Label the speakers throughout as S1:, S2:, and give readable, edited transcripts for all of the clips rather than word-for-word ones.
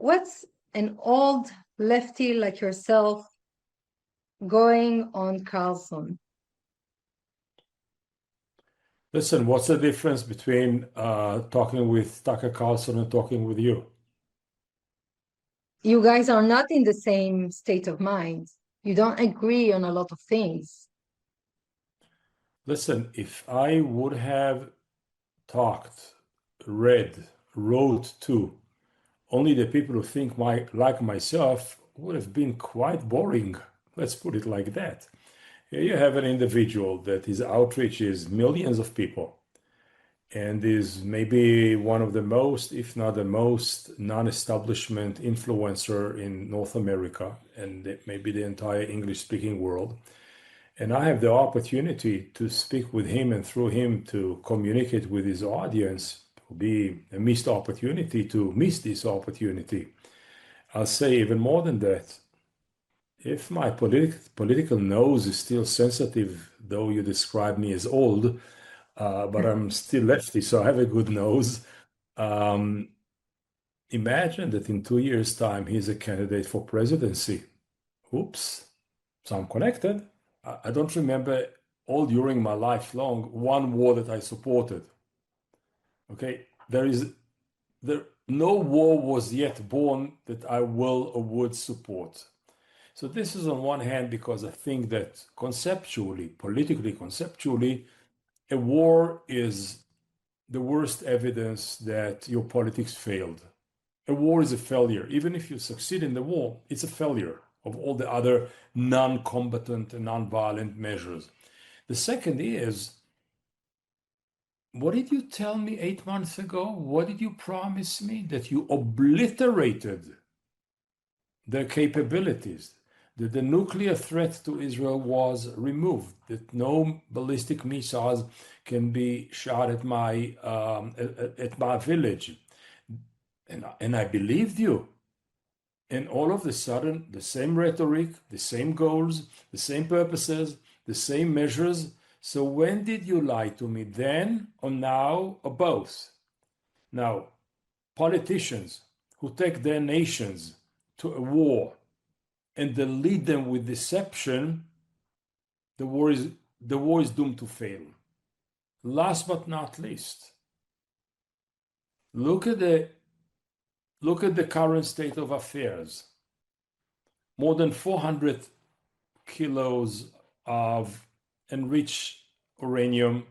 S1: what's an old lefty like yourself going on Carlson?
S2: Listen, what's the difference between talking with Tucker Carlson and talking with you?
S1: You guys are not in the same state of mind. You don't agree on a lot of things.
S2: Listen, if I would have talked, read, wrote to only the people who think like myself, would have been quite boring. Let's put it like that. Here you have an individual that his outreach is millions of people and is maybe one of the most, if not the most, non-establishment influencer in North America and maybe the entire English-speaking world. And I have the opportunity to speak with him and through him to communicate with his audience. It will be a missed opportunity to miss this opportunity. I'll say even more than that. If my political nose is still sensitive, though you describe me as old, but I'm still lefty, so I have a good nose. Imagine that in 2 years' time, he's a candidate for presidency. Oops, so I'm connected. I don't remember all during my life long one war that I supported. Okay, no war was yet born that I will or would support. So this is on one hand because I think that conceptually, politically conceptually, a war is the worst evidence that your politics failed. A war is a failure. Even if you succeed in the war, it's a failure of all the other non-combatant and non-violent measures. The second is, what did you tell me 8 months ago? What did you promise me? That you obliterated their capabilities, that the nuclear threat to Israel was removed, that no ballistic missiles can be shot at my village. And I believed you. And all of a sudden, the same rhetoric, the same goals, the same purposes, the same measures. So when did you lie to me? Then or now or both? Now, politicians who take their nations to a war and then lead them with deception, the war is doomed to fail. Last but not least, look at the current state of affairs. More than 400 kilos of enriched uranium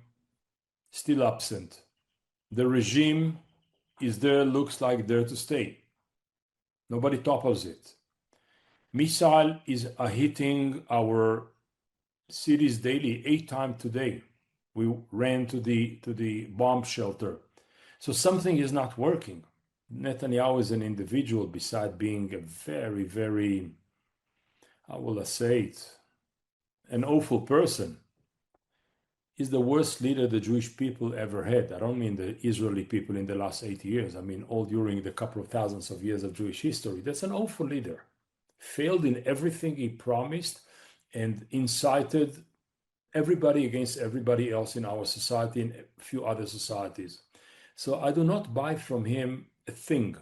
S2: still absent. The regime is there, looks like there to stay. Nobody topples it. Missiles are hitting our cities daily, 8 times today. We ran to the bomb shelter. So something is not working. Netanyahu is an individual, besides being a very, very, how will I say it, an awful person. He's the worst leader the Jewish people ever had. I don't mean the Israeli people in the last 80 years. I mean all during the couple of thousands of years of Jewish history. That's an awful leader. Failed in everything he promised and incited everybody against everybody else in our society and a few other societies. So I do not buy from him a thing.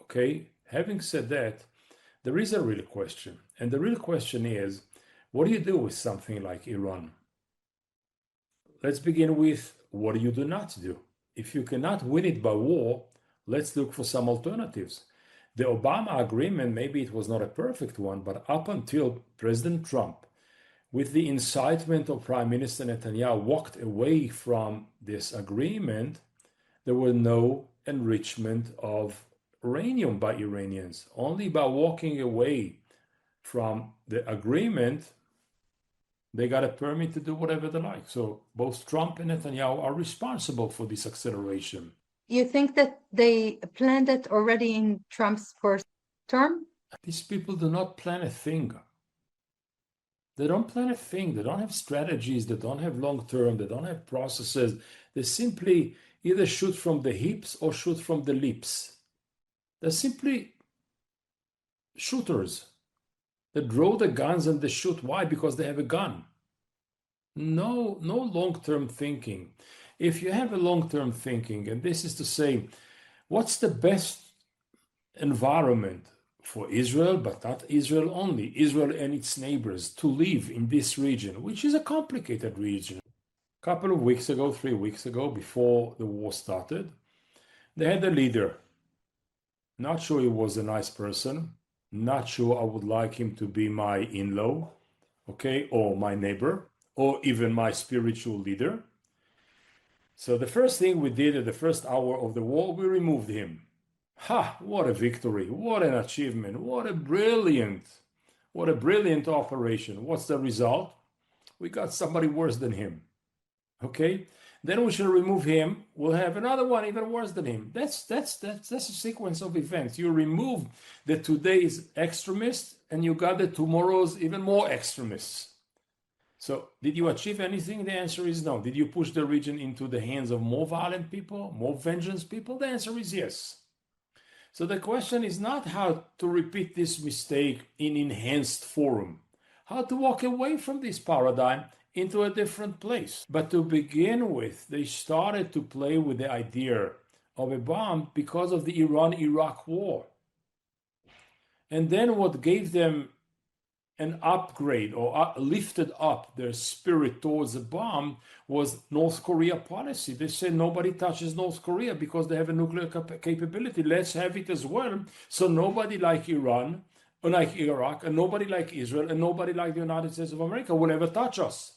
S2: Okay? Having said that, there is a real question. And the real question is, what do you do with something like Iran? Let's begin with, what do you do not do? If you cannot win it by war, let's look for some alternatives. The Obama agreement, maybe it was not a perfect one, but up until President Trump, with the incitement of Prime Minister Netanyahu, walked away from this agreement, there were no enrichment of uranium by Iranians. Only by walking away from the agreement, they got a permit to do whatever they like. So both Trump and Netanyahu are responsible for this acceleration.
S1: You think that they planned it already in Trump's first term?
S2: These people do not plan a thing. They don't plan a thing. They don't have strategies. They don't have long term. They don't have processes. They simply either shoot from the hips or shoot from the lips. They're simply shooters. They draw the guns and they shoot. Why? Because they have a gun. No long-term thinking. If you have a long-term thinking, and this is to say, what's the best environment for Israel, but not Israel only, Israel and its neighbors to live in this region, which is a complicated region. A couple of weeks ago, 3 weeks ago, before the war started, they had a leader. Not sure he was a nice person. Not sure I would like him to be my in-law, okay, or my neighbor, or even my spiritual leader. So the first thing we did at the first hour of the war, we removed him. Ha, what a victory, what an achievement, what a brilliant operation. What's the result? We got somebody worse than him. Okay? Then we shall remove him. We'll have another one even worse than him. That's a sequence of events. You remove the today's extremists and you got the tomorrow's even more extremists. So did you achieve anything? The answer is no. Did you push the region into the hands of more violent people, more vengeance people? The answer is yes. So the question is not how to repeat this mistake in enhanced forum, how to walk away from this paradigm into a different place. But to begin with, they started to play with the idea of a bomb because of the Iran-Iraq war. And then what gave them an upgrade or lifted up their spirit towards a bomb was North Korea policy. They said nobody touches North Korea because they have a nuclear capability. Let's have it as well. So nobody like Iran, or like Iraq, and nobody like Israel, and nobody like the United States of America will ever touch us.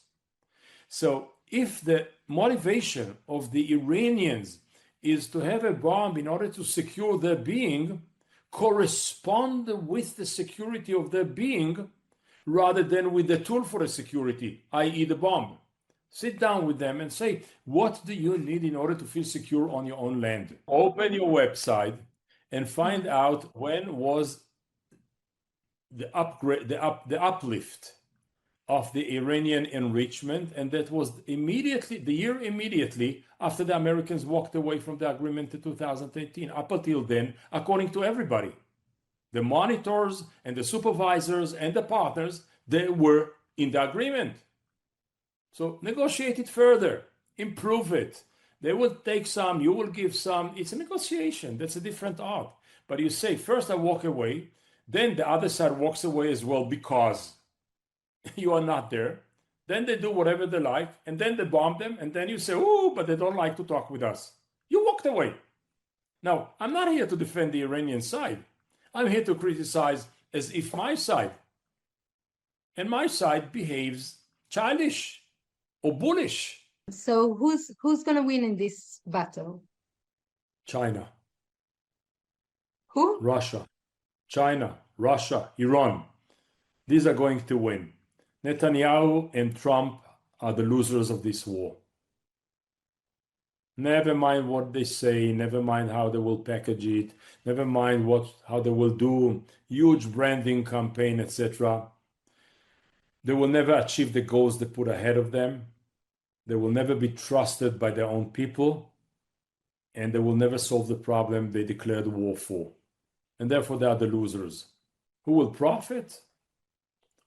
S2: So if the motivation of the Iranians is to have a bomb in order to secure their being, correspond with the security of their being, rather than with the tool for the security, i.e. the bomb. Sit down with them and say, what do you need in order to feel secure on your own land? Open your website and find out when was the upgrade, the uplift of the Iranian enrichment, and that was immediately, the year immediately after the Americans walked away from the agreement in 2018. Up until then, according to everybody, the monitors and the supervisors and the partners, they were in the agreement. So negotiate it further, improve it. They will take some, you will give some. It's a negotiation. That's a different art. But you say, first I walk away, then the other side walks away as well because you are not there. Then they do whatever they like, and then they bomb them, and then you say, oh, but they don't like to talk with us. You walked away. Now, I'm not here to defend the Iranian side. I'm here to criticize as if my side behaves childish or bullish.
S1: So who's going to win in this battle?
S2: China.
S1: Who?
S2: Russia. China, Russia, Iran. These are going to win. Netanyahu and Trump are the losers of this war. Never mind what they say, never mind how they will package it, never mind how they will do huge branding campaign, etc. They will never achieve the goals they put ahead of them. They will never be trusted by their own people, and they will never solve the problem they declared war for. And therefore they are the losers. Who will profit?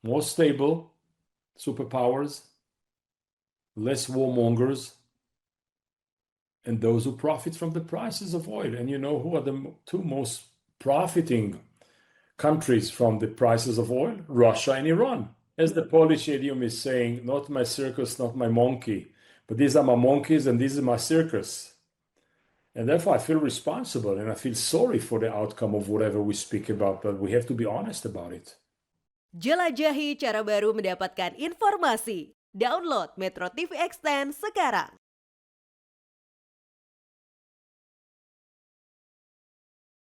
S2: More stable superpowers, less warmongers, and those who profit from the prices of oil. And you know who are the two most profiting countries from the prices of oil? Russia and Iran. As the Polish idiom is saying, not my circus, not my monkey, but these are my monkeys and this is my circus. And therefore I feel responsible and I feel sorry for the outcome of whatever we speak about, but we have to be honest about it.
S3: Jelajahi cara baru mendapatkan informasi. Download MetroTV Extend sekarang.